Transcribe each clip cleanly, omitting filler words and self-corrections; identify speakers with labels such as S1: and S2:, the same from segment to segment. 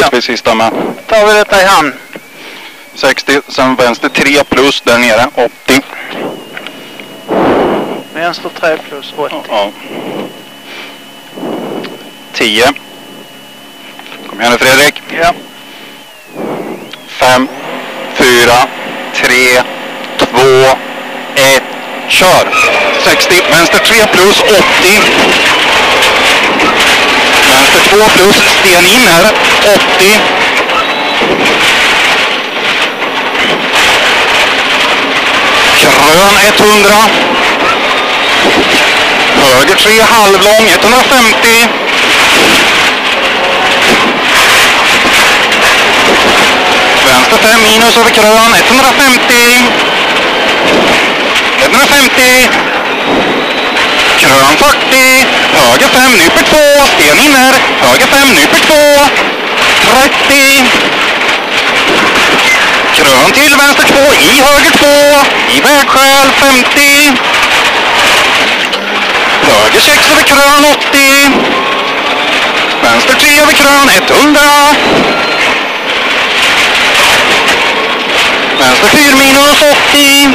S1: möjligtvis sista med.
S2: Tar vi detta i hamn.
S1: 60, sen vänster 3 plus där nere, 80.
S2: Vänster 3 plus 80.
S1: Ja. 10. Kom igen nu Fredrik.
S2: Ja.
S1: 5, 4, 3, 2, 1, kör! 60, vänster 3 plus 80. Vänster 2 plus, sten in här, 80. Krön 100. Höger 3 halvlång, 150. Vänster 5 minus över krön, 150. 150. Krön 40. Höger 5, nyper 2. Sten in här. Höger 5, nyper 2. 30. Krön till vänster 2. I höger 2. I vägskäl 50. Höger 6 över krön 80. Vänster 3 över krön 100. Vänster 4 minus 80.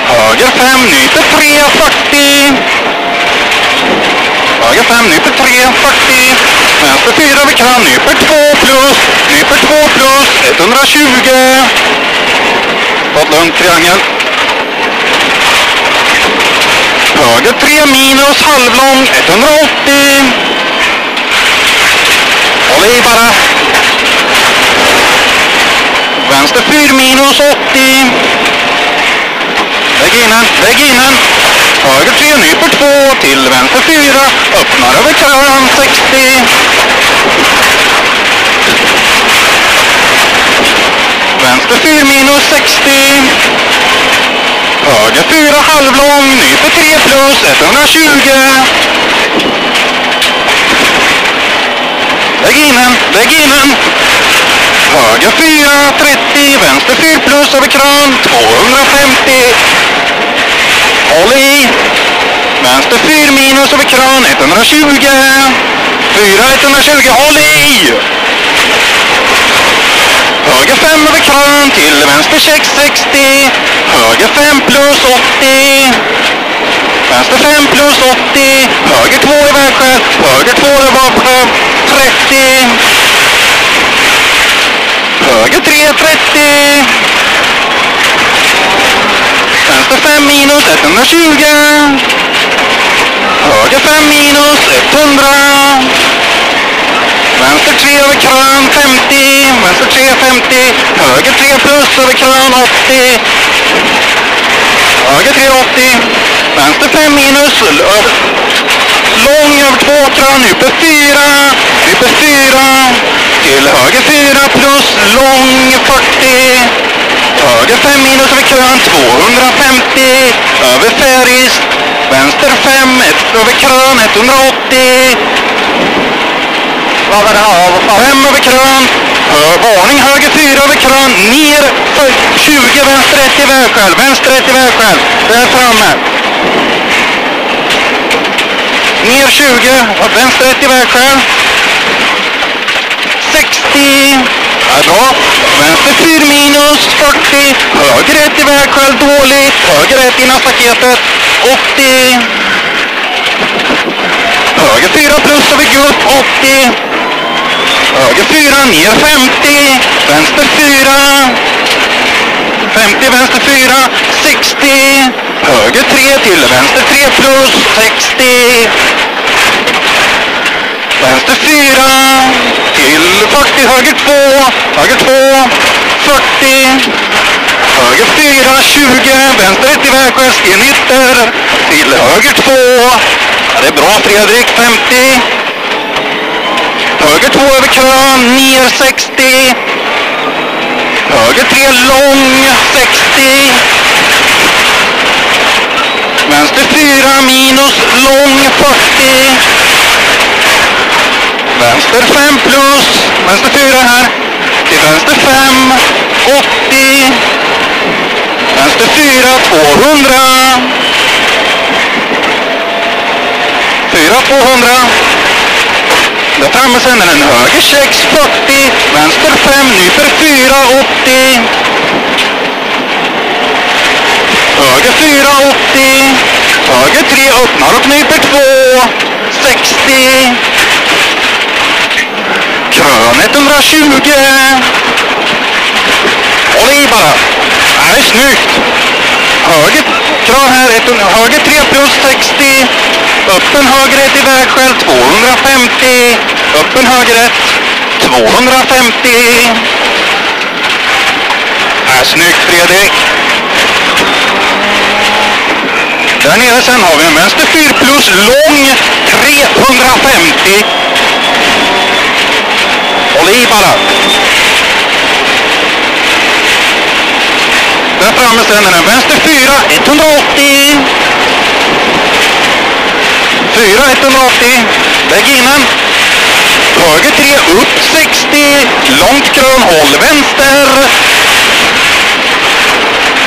S1: Höger 5 nyper 3 40. Höger 5 nyper 3 40. Vänster 4 över krön nyper 2 plus. Nyper 2 plus 120. Fått lugnt triangel. Höger 3 minus halvlång 180. Håll i bara. Vänster 4 minus 80. Lägg innan. Höger 3 nyper 2 till vänster 4. Öppnar över krön 60. Vänster 4 minus 60. Höger 4 halvlång. Nyper 3 plus 120. Lägg innan. Höger 4, 30, vänster 4 plus över krön, 250. Håll i. Vänster 4 minus över krön, 120. 4, 120, håll i. Höger 5 över krön till vänster 6, 60. Höger 5 plus 80. Vänster 5 plus 80. Höger 2 i vägskäl. Höger 2 i vägskäl, 30. Höger 3, 30. Vänster 5 minus 120. Höger 5 minus 100. Vänster 3 över krön 50. Vänster 3, 50. Höger 3 plus över krön 80. Höger 3, 80. Vänster 5 minus lång över 2 krön. Nyper 4. Nyper 4. Till höger 4 plus lång 40. Höger 5 minus över krön 250. Över färgist. Vänster 5 över krön 180. Vad var det här? 5 över krön. Varning höger 4 över krön. Ner 20 vänster 1 i vägskäl. Vänster 1 i vägskäl. Där framme. Ner 20. Vänster 1 i vägskäl. 60. Ja, bra. Vänster 4 minus 40. Höger 1 i vägskäl. Dåligt. Höger 1 innan staketet. 80. Höger 4 plus över gupp. 80. Höger 4 ner 50. Vänster 4. 50 vänster 4. 60. Höger 3 till vänster 3 plus. 60. Vänster 4 till 40, höger 2, höger 2, 40, höger 4, 20, vänster 1 i vägskäl, sten ytter, till höger 2, ja, det är bra Fredrik, 50, höger 2 över krön, ner 60, höger 3 lång, 60, vänster 4 minus lång, 40, vänster 5 plus, vänster 4 här, till vänster 5, 80, vänster 4, 200, 4, 200, Där framme sen är en höger 640, vänster 5, nyper 480. Höger 480, höger 3, öppnar och nyper 2, 60. Krön 120. Håll i bara. Det är snyggt. Höger krön här, höger 3 plus 60. Öppen höger 1 i vägskäl 250. Öppen höger 1 250. Snyggt Fredrik. Där nere sen har vi en vänster 4 plus lång 350. Håll i bara. Där framme sen är en vänster 4 180. 4 180. Lägg innan. Höger 3 upp 60. Långt krön, håll vänster.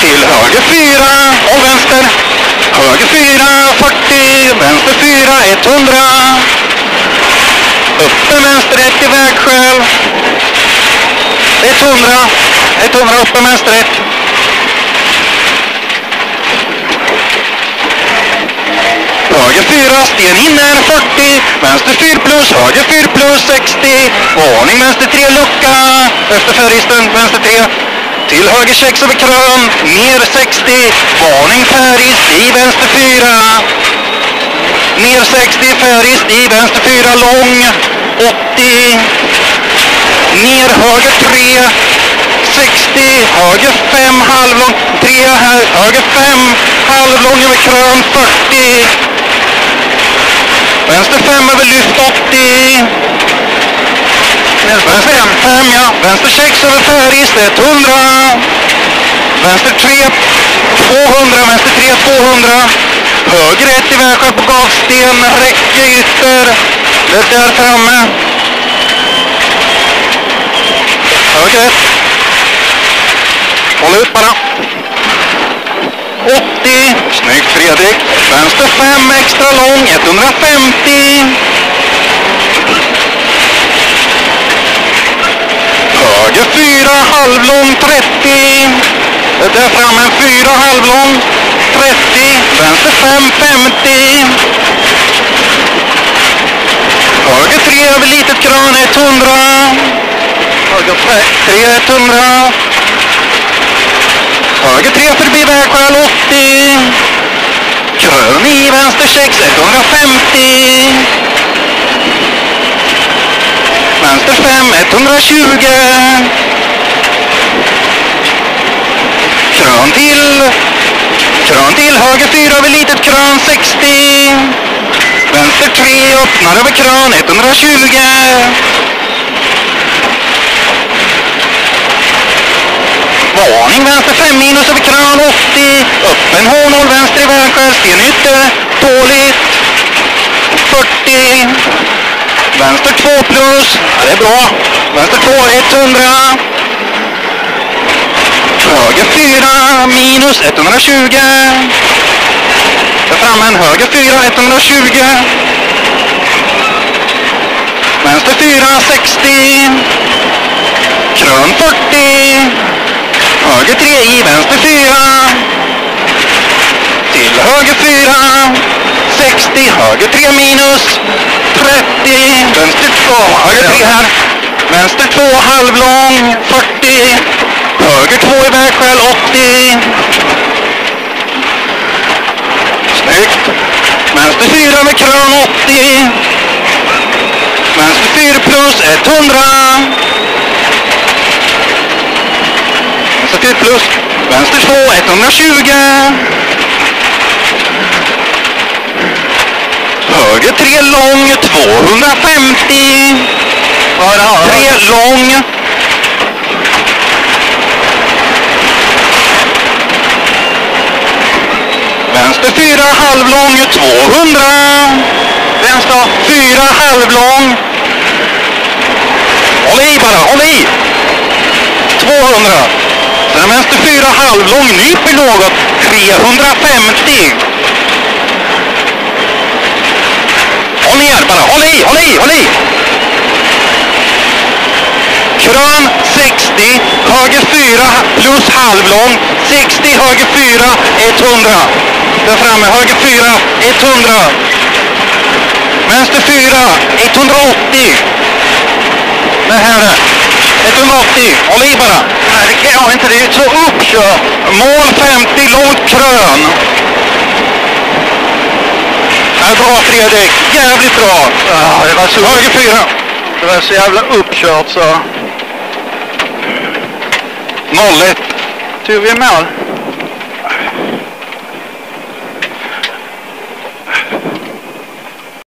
S1: Till höger 4, håll vänster. Höger 4 40. Vänster 4 100. Öppen vänster 1 i vägskäl. 100 öppen vänster 1. Höger 4, sten in är 40. Vänster 4 plus, höger 4 plus 60. Varning vänster 3 lucka. Efter färgisten, vänster 3. Till höger 6 över krön. Ner 60. Varning färgist i vänster 4. Ner 60 färgist i vänster 4 lång. 80. Ner höger 3. 60. Höger 5 halvlång. 3 här. Höger 5 halvlång över krön 40. Vänster 5 över lyft 80. Vänster 5 ja. Vänster 6 över färgist 100. Vänster 3 200. Vänster 3 200. Höger 1 i vägskäl på gavsten. Räcke ytter. Det där framme. Höger 1. Håll ut bara. 80. Snyggt Fredrik. Vänster 5 extra lång. 150. Höger 4 halvlång 30. Där framme en 4 halvlång 30. Vänster 5 50. Höger 3 över litet kran 100. Höger 3 100. Höger 3 förbi vägskäl 80. Krön i vänster 6 150. Vänster 5 120. Krön till höger 4 över litet krön 60. Vänster 3 öppnar över krön 120. Varning vänster 5 minus över krön 80. Öppen hårnål vänster i vägskäl. Sten ytter. Tåligt. 40. Vänster 2 plus. Ja, det är bra. Vänster 2 100. Höger 4 minus 120. Där framme en höger 4 120. Vänster 4 60. Krön 40. Höger 3 i vänster 4. Till höger 4. 60. Höger 3 minus 30. Vänster 2. Höger 3 här. Vänster 2 halvlång 40. Höger 2 i vägskäl 80. Snyggt. Vänster 4 med krön 80. Vänster 4 plus 100. Vänster 4 plus. Vänster 2 120. Höger 3 lång 250. 3 lång. Vänster 4 halvlång 200. Vänster 4 halvlång. Håll i bara, håll i. 200. Sen vänster 4 halvlång nyper något 350. Håll ner bara, håll i, håll i, håll i. plus halvlång. 60 höger 4, 100. Där framme, höger 4, 100. Vänster 4, 180. Det här är 180, håll i bara.
S2: Nej, det kan jag inte, det är ju så uppkört.
S1: Mål 50, långt krön. Ja, bra Fredrik, jävligt bra.
S2: Ja, det var så,
S1: Höger 4.
S2: det var så jävla uppkört så.
S1: 0-1.
S2: Tog vi mål?